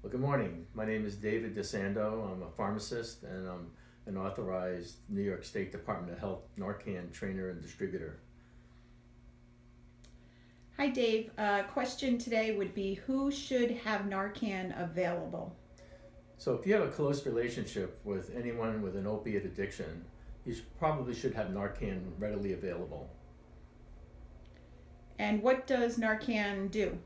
Well, good morning. My name is David DeSando. I'm a pharmacist and I'm an authorized New York State Department of Health Narcan trainer and distributor. Hi, Dave. Question today would be who should have Narcan available? So if you have a close relationship with anyone with an opiate addiction, you probably should have Narcan readily available. And what does Narcan do?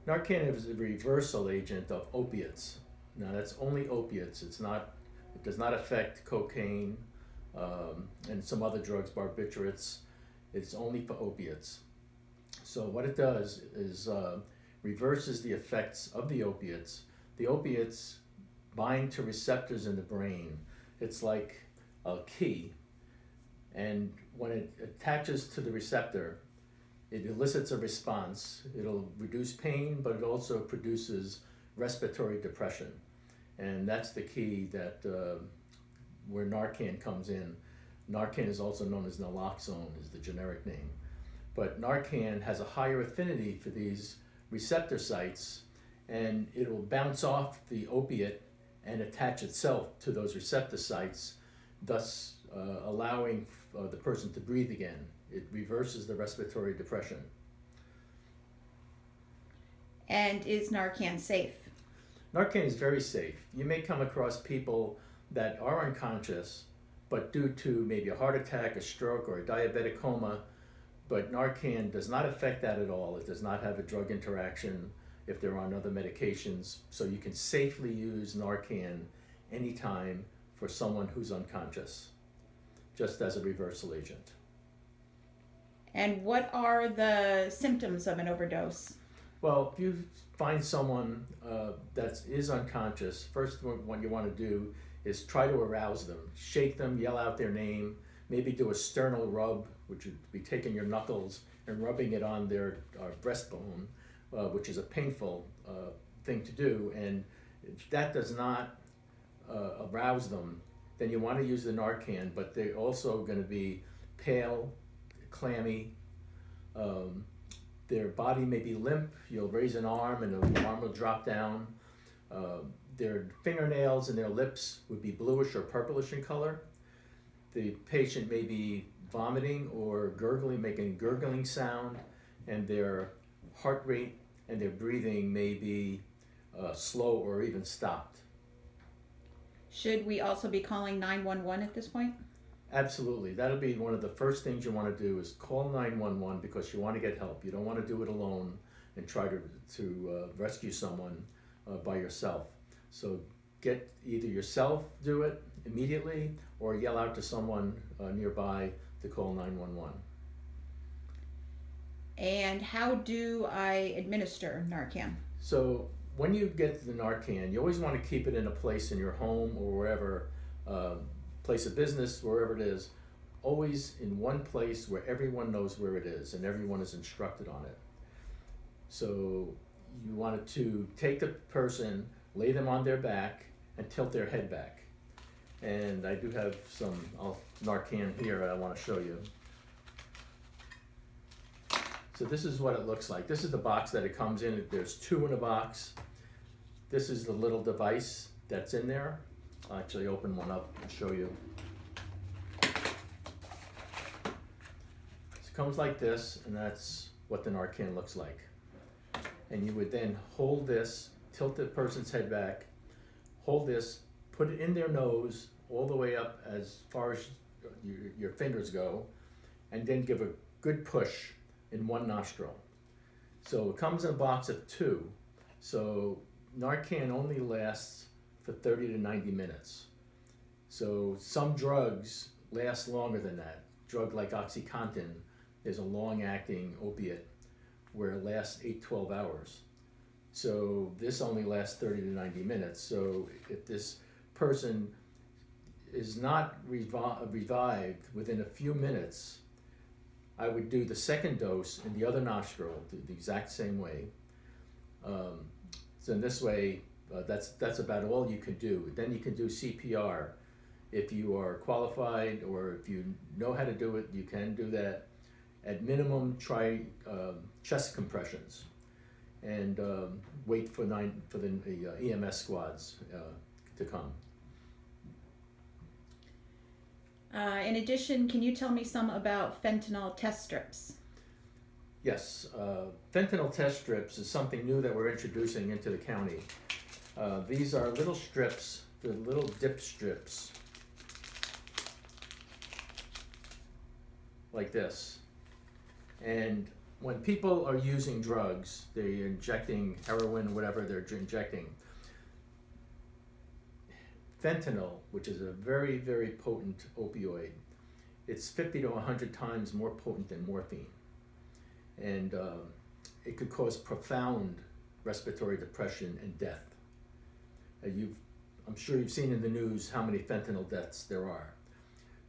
Narcan is a reversal agent of opiates. Now that's only opiates. It does not affect cocaine and some other drugs, barbiturates. It's only for opiates. So what it does is reverses the effects of the opiates. The opiates bind to receptors in the brain. It's like a key, and when it attaches to the receptor, it elicits a response. It'll reduce pain, but it also produces respiratory depression, and that's the key that where Narcan comes in. Narcan is also known as naloxone, is the generic name. But Narcan has a higher affinity for these receptor sites, and it will bounce off the opiate and attach itself to those receptor sites, thus allowing the person to breathe again. It reverses the respiratory depression. And is Narcan safe? Narcan is very safe. You may come across people that are unconscious, but due to maybe a heart attack, a stroke, or a diabetic coma, but Narcan does not affect that at all. It does not have a drug interaction if they're on other medications. So you can safely use Narcan anytime for someone who's unconscious, just as a reversal agent. And what are the symptoms of an overdose? Well, if you find someone that is unconscious, first what you want to do is try to arouse them. Shake them, yell out their name, maybe do a sternal rub, which would be taking your knuckles and rubbing it on their breastbone, which is a painful thing to do. And if that does not arouse them, then you want to use the Narcan, but they're also going to be pale, clammy. Their body may be limp. You'll raise an arm and the arm will drop down. Their fingernails and their lips would be bluish or purplish in color. The patient may be vomiting or gurgling, making a gurgling sound, and their heart rate and their breathing may be slow or even stopped. Should we also be calling 911 at this point? Absolutely. That'll be one of the first things you want to do is call 911 because you want to get help. You don't want to do it alone and try to rescue someone by yourself. So get either yourself do it immediately or yell out to someone nearby to call 911. And how do I administer Narcan? So when you get the Narcan, you always want to keep it in a place in your home or wherever, place of business, wherever it is, always in one place where everyone knows where it is and everyone is instructed on it. So you want to take the person, lay them on their back, and tilt their head back. And I do have some Narcan here I want to show you. So this is what it looks like. This is the box that it comes in. There's two in a box. This is the little device that's in there. I'll actually open one up and show you. It comes like this, and that's what the Narcan looks like. And you would then hold this, tilt the person's head back, hold this, put it in their nose all the way up as far as your fingers go, and then give a good push in one nostril. So it comes in a box of two. So Narcan only lasts for 30 to 90 minutes. So some drugs last longer than that. Drug like OxyContin is a long-acting opiate where it lasts 8-12 hours. So this only lasts 30 to 90 minutes. So if this person is not revived within a few minutes, I would do the second dose in the other nostril the exact same way. So in this way, that's about all you can do. Then you can do CPR. If you are qualified or if you know how to do it, you can do that. At minimum, try chest compressions. and wait for the EMS squads to come. In addition, can you tell me some about fentanyl test strips? Yes, fentanyl test strips is something new that we're introducing into the county. These are little strips, the little dip strips, like this. And when people are using drugs, they're injecting heroin, whatever they're injecting, fentanyl, which is a very, very potent opioid, it's 50 to 100 times more potent than morphine. And it could cause profound respiratory depression and death. I'm sure you've seen in the news how many fentanyl deaths there are.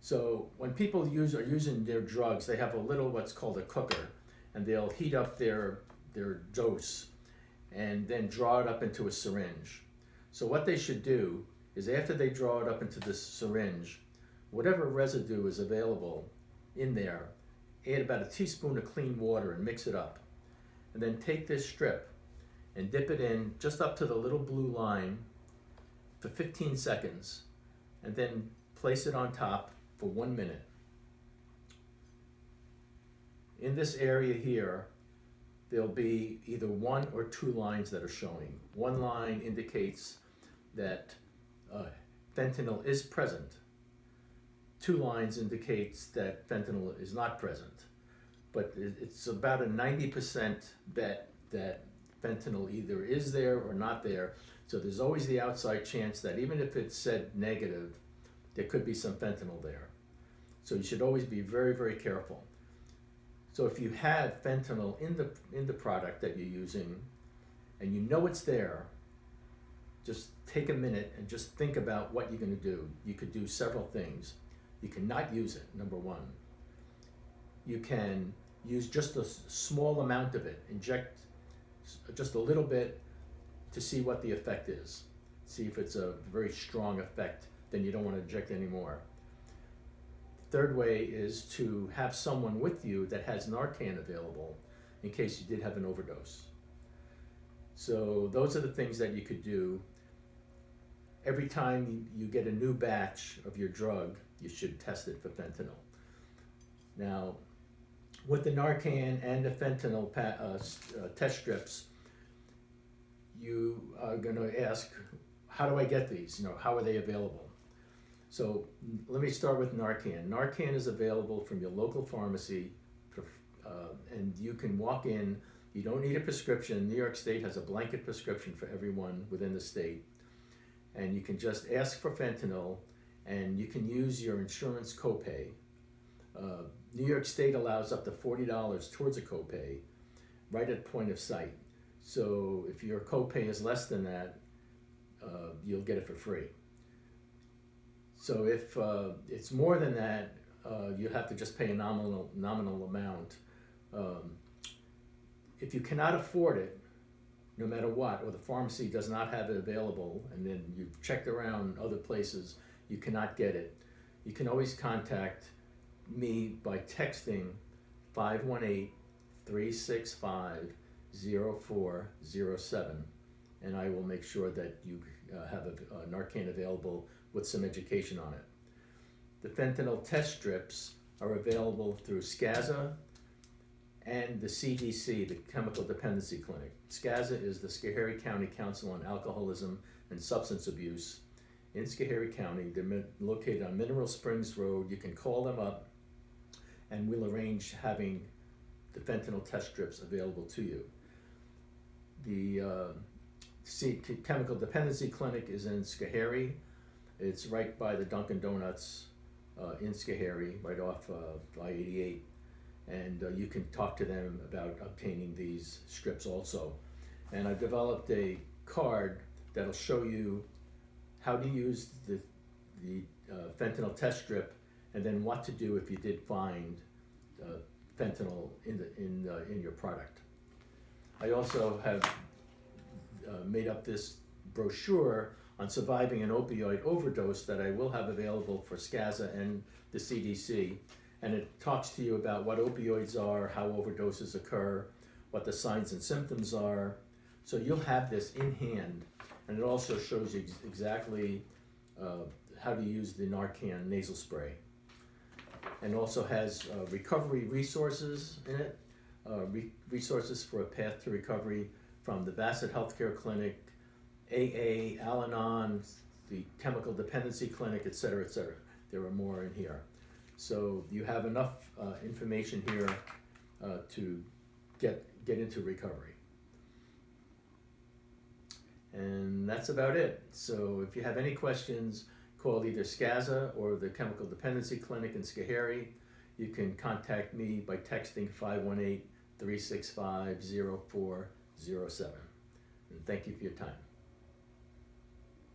So when people are using their drugs, they have a little what's called a cooker, and they'll heat up their dose and then draw it up into a syringe. So what they should do is after they draw it up into the syringe, whatever residue is available in there, add about a teaspoon of clean water and mix it up. And then take this strip and dip it in just up to the little blue line for 15 seconds, and then place it on top for 1 minute. In this area here, there'll be either 1 or 2 lines that are showing. One line indicates that fentanyl is present. 2 lines indicates that fentanyl is not present. But it's about a 90% bet that fentanyl either is there or not there. So there's always the outside chance that even if it's said negative, there could be some fentanyl there. So you should always be very, very careful. So if you have fentanyl in the product that you're using and you know it's there, just take a minute and just think about what you're going to do. You could do several things. You cannot use it, number one. You can use just a small amount of it, inject just a little bit to see what the effect is. See if it's a very strong effect, then you don't want to inject anymore. Third way is to have someone with you that has Narcan available in case you did have an overdose. So those are the things that you could do. Every time you get a new batch of your drug, you should test it for fentanyl. Now, with the Narcan and the fentanyl test strips, you are going to ask, how do I get these? How are they available? So let me start with Narcan. Narcan is available from your local pharmacy, and you can walk in. You don't need a prescription. New York State has a blanket prescription for everyone within the state. And you can just ask for fentanyl, and you can use your insurance copay. New York State allows up to $40 towards a copay right at point of sight. So if your copay is less than that, you'll get it for free. So if it's more than that, you have to just pay a nominal amount. If you cannot afford it, no matter what, or the pharmacy does not have it available, and then you've checked around other places, you cannot get it, you can always contact me by texting 518-365-0407, and I will make sure that you have a Narcan available with some education on it. The fentanyl test strips are available through SCAZA and the CDC, the Chemical Dependency Clinic. SCAZA is the Schoharie County Council on Alcoholism and Substance Abuse in Schoharie County. They're located on Mineral Springs Road. You can call them up and we'll arrange having the fentanyl test strips available to you. The Chemical Dependency Clinic is in Schoharie. It's right by the Dunkin' Donuts in Schoharie, right off I-88. And you can talk to them about obtaining these strips also. And I've developed a card that'll show you how to use the fentanyl test strip, and then what to do if you did find fentanyl in your product. I also have made up this brochure on surviving an opioid overdose that I will have available for SCAZA and the CDC. And it talks to you about what opioids are, how overdoses occur, what the signs and symptoms are. So you'll have this in hand, and it also shows you exactly how to use the Narcan nasal spray. And also has recovery resources in it, resources for a path to recovery from the Bassett Healthcare Clinic, AA, Al-Anon, the Chemical Dependency Clinic, et cetera, et cetera. There are more in here. So you have enough information here to get into recovery. And that's about it. So if you have any questions, call either SCAZA or the Chemical Dependency Clinic in Schoharie. You can contact me by texting 518-365-0407. And thank you for your time.